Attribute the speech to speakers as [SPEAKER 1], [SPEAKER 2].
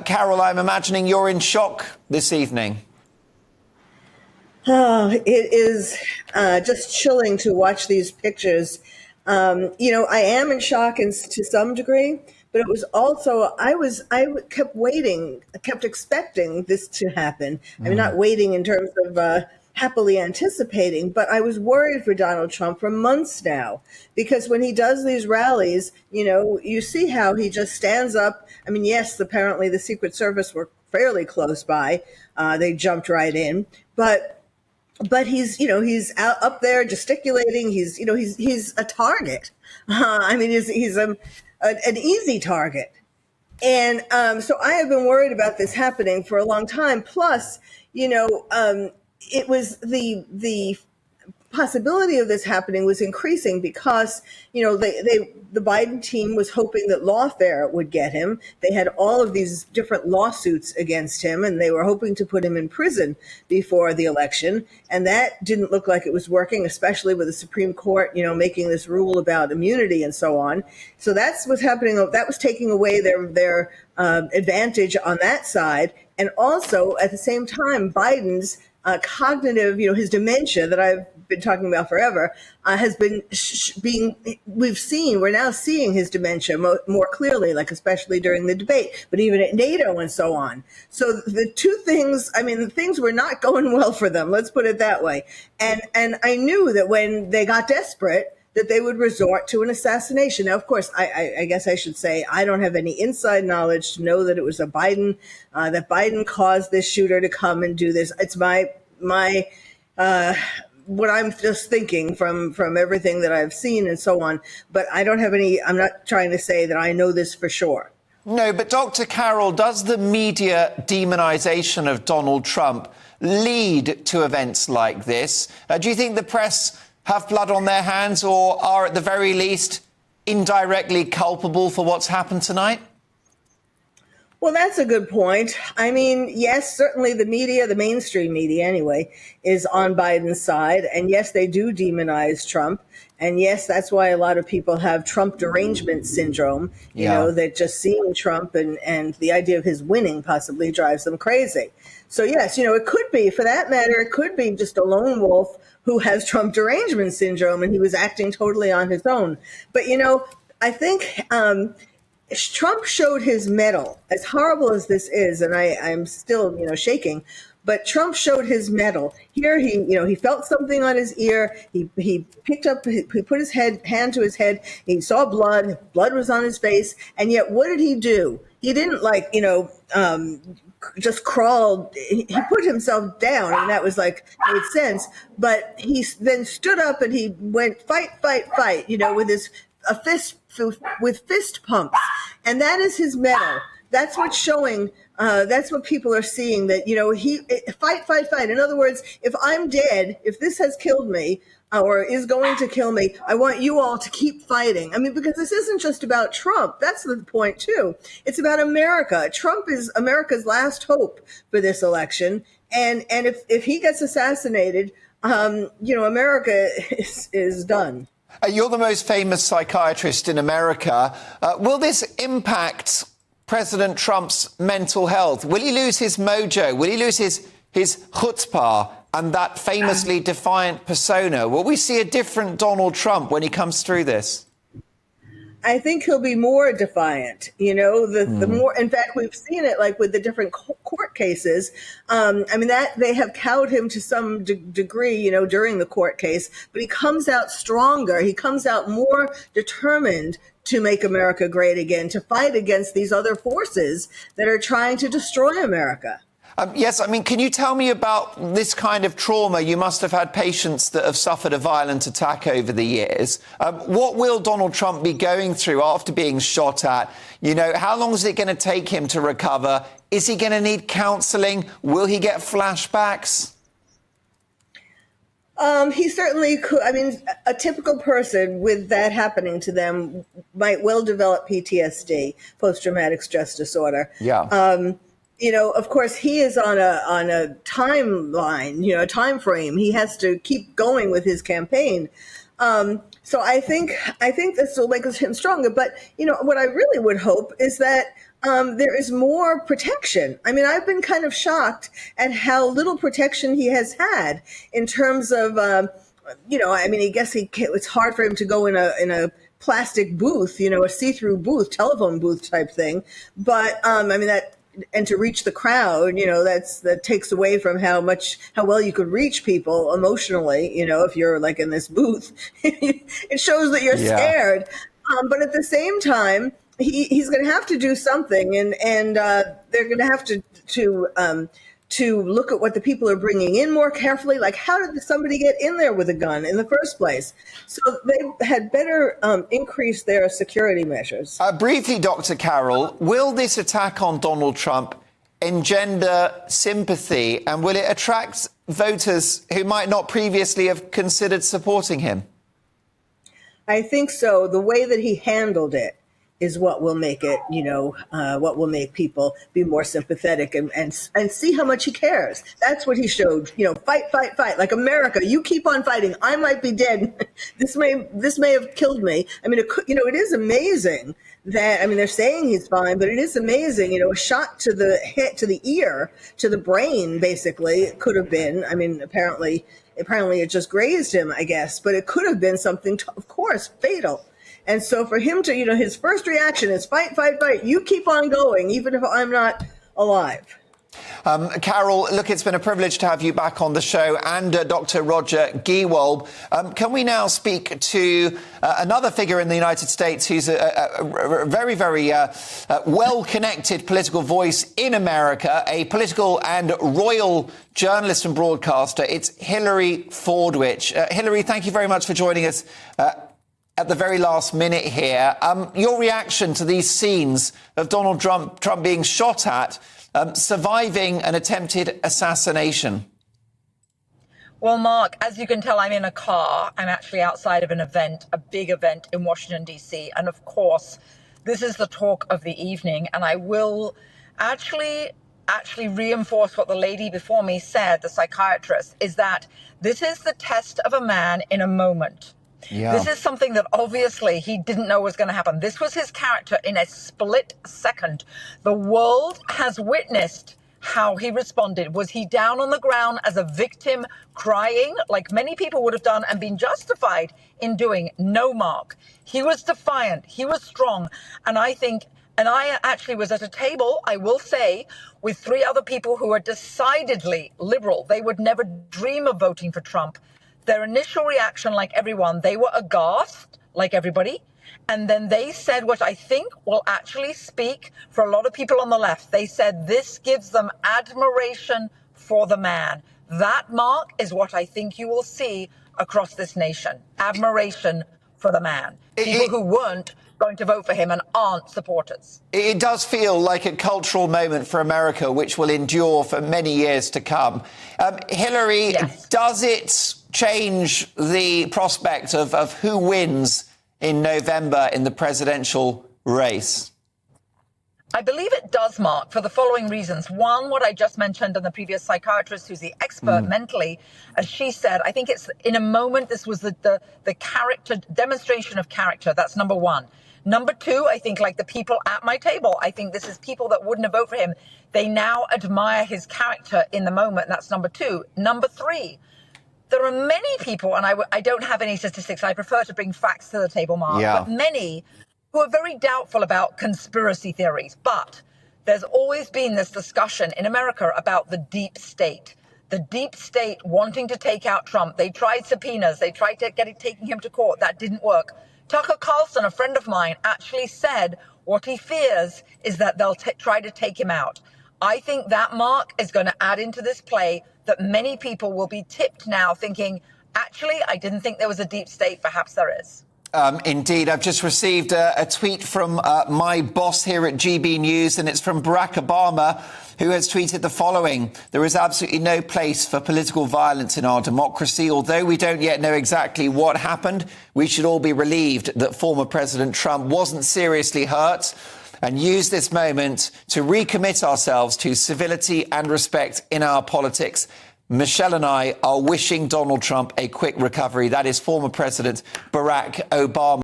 [SPEAKER 1] Carol, I'm imagining you're in shock this evening.
[SPEAKER 2] Oh, it is just chilling to watch these pictures. I am in shock to some degree, but it was also kept waiting, I kept expecting this to happen. I mean, not waiting in terms of happily anticipating, but I was worried for Donald Trump for months now because when he does these rallies, you see how he just stands up. I mean, yes, apparently the Secret Service were fairly close by; they jumped right in, but he's out up there gesticulating. He's a target. I mean, he's an easy target. And so I have been worried about this happening for a long time. Plus, it was the possibility of this happening was increasing because the Biden team was hoping that lawfare would get him. They had all of these different lawsuits against him, and they were hoping to put him in prison before the election. And that didn't look like it was working, especially with the Supreme Court, making this rule about immunity and so on. So that's what's happening. That was taking away their advantage on that side. And also at the same time, Biden's cognitive, his dementia that I've been talking about forever, has been we're now seeing his dementia more clearly, like especially during the debate, but even at NATO and so on. So the two things, the things were not going well for them. Let's put it that way. And I knew that when they got desperate, that they would resort to an assassination. Now, of course, I guess I should say I don't have any inside knowledge to know that it was that Biden caused this shooter to come and do this. It's my what I'm just thinking from everything that I've seen and so on. But I'm not trying to say that I know this for sure.
[SPEAKER 1] No, but Dr. Carroll, does the media demonization of Donald Trump lead to events like this? Do you think the press have blood on their hands or are at the very least indirectly culpable for what's happened tonight?
[SPEAKER 2] Well, that's a good point. I mean, yes, certainly the media, the mainstream media anyway, is on Biden's side. And yes, they do demonize Trump. And yes, that's why a lot of people have Trump derangement syndrome, that just seeing Trump and the idea of his winning possibly drives them crazy. So yes, it could be, for that matter, it could be just a lone wolf who has Trump derangement syndrome and he was acting totally on his own. But, I think Trump showed his mettle, as horrible as this is, and I'm still, shaking. But Trump showed his mettle. Here, he felt something on his ear. He put his hand to his head. He saw blood. Blood was on his face. And yet, what did he do? He didn't just crawled. He put himself down, and that was made sense. But he then stood up and he went fight, with fist pumps, and that is his mettle. That's what's showing. That's what people are seeing. That he fight. In other words, if I'm dead, if this has killed me or is going to kill me, I want you all to keep fighting. I mean, because this isn't just about Trump. That's the point too. It's about America. Trump is America's last hope for this election, and if he gets assassinated, America is done.
[SPEAKER 1] You're the most famous psychiatrist in America. Will this impact President Trump's mental health? Will he lose his mojo? Will he lose his chutzpah and that famously defiant persona? Will we see a different Donald Trump when he comes through this?
[SPEAKER 2] I think he'll be more defiant. The more, in fact, we've seen it with the different court cases. That they have cowed him to some degree, during the court case, but he comes out stronger. He comes out more determined to make America great again, to fight against these other forces that are trying to destroy America.
[SPEAKER 1] Yes, can you tell me about this kind of trauma? You must have had patients that have suffered a violent attack over the years. What will Donald Trump be going through after being shot at? How long is it going to take him to recover? Is he going to need counselling? Will he get flashbacks?
[SPEAKER 2] He certainly could. A typical person with that happening to them might well develop PTSD, post-traumatic stress disorder.
[SPEAKER 1] Yeah.
[SPEAKER 2] Of course, he is on a timeline, a time frame. He has to keep going with his campaign. So I think this will make him stronger. But, what I really would hope is that there is more protection. I mean, I've been kind of shocked at how little protection he has had in terms of, I mean, I guess it's hard for him to go in a plastic booth, a see-through booth, telephone booth type thing. But I mean and to reach the crowd, that takes away from how well you could reach people emotionally, if you're like in this booth. It shows that you're scared. But at the same time, he's going to have to do something, and they're going to have to look at what the people are bringing in more carefully. Like, how did somebody get in there with a gun in the first place? So they had better increase their security measures.
[SPEAKER 1] Briefly, Dr. Carroll, will this attack on Donald Trump engender sympathy, and will it attract voters who might not previously have considered supporting him?
[SPEAKER 2] I think so. The way that he handled it is what will make it, what will make people be more sympathetic and see how much he cares. That's what he showed, fight, fight, fight. Like, America, you keep on fighting. I might be dead. This may have killed me. I mean, it is amazing that, I mean, they're saying he's fine, but it is amazing, a shot to the head, to the ear, to the brain, basically, it could have been. I mean, apparently it just grazed him, I guess, but it could have been something, of course, fatal. And so for him to, his first reaction is fight, fight, fight. You keep on going, even if I'm not alive.
[SPEAKER 1] Carol, look, it's been a privilege to have you back on the show, and Dr. Roger Giewolb. Can we now speak to another figure in the United States who's a very, very well-connected political voice in America, a political and royal journalist and broadcaster? It's Hillary Fordwich. Hillary, thank you very much for joining us at the very last minute here. Your reaction to these scenes of Donald Trump being shot at, surviving an attempted assassination?
[SPEAKER 3] Well, Mark, as you can tell, I'm in a car. I'm actually outside of an event, a big event in Washington, D.C. And of course, this is the talk of the evening. And I will actually reinforce what the lady before me said, the psychiatrist, is that this is the test of a man in a moment. Yeah. This is something that obviously he didn't know was going to happen. This was his character in a split second. The world has witnessed how he responded. Was he down on the ground as a victim, crying, like many people would have done and been justified in doing? No, Mark. He was defiant. He was strong. And I actually was at a table, I will say, with 3 other people who are decidedly liberal. They would never dream of voting for Trump. Their initial reaction, like everyone, they were aghast, like everybody. And then they said what I think will actually speak for a lot of people on the left. They said this gives them admiration for the man. That, Mark, is what I think you will see across this nation. Admiration for the man. People who weren't going to vote for him and aren't supporters. It
[SPEAKER 1] does feel like a cultural moment for America, which will endure for many years to come. Hillary, yes. Does it change the prospect of who wins in November in the presidential race?
[SPEAKER 3] I believe it does, Mark, for the following reasons. One, what I just mentioned, and the previous psychiatrist who's the expert mentally, as she said, I think it's in a moment, this was the character, demonstration of character. That's number one. Number two, I think, like the people at my table, I think this is people that wouldn't have voted for him. They now admire his character in the moment. That's number two. Number three, there are many people, and I don't have any statistics. I prefer to bring facts to the table, Mark, but many who are very doubtful about conspiracy theories. But there's always been this discussion in America about the deep state. The deep state wanting to take out Trump. They tried subpoenas. They tried to taking him to court. That didn't work. Tucker Carlson, a friend of mine, actually said what he fears is that they'll try to take him out. I think that, Mark, is going to add into this play that many people will be tipped now thinking, actually, I didn't think there was a deep state. Perhaps there is.
[SPEAKER 1] Indeed. I've just received a tweet from my boss here at GB News, and it's from Barack Obama, who has tweeted the following. There is absolutely no place for political violence in our democracy. Although we don't yet know exactly what happened, we should all be relieved that former President Trump wasn't seriously hurt, and use this moment to recommit ourselves to civility and respect in our politics. Michelle and I are wishing Donald Trump a quick recovery. That is former President Barack Obama.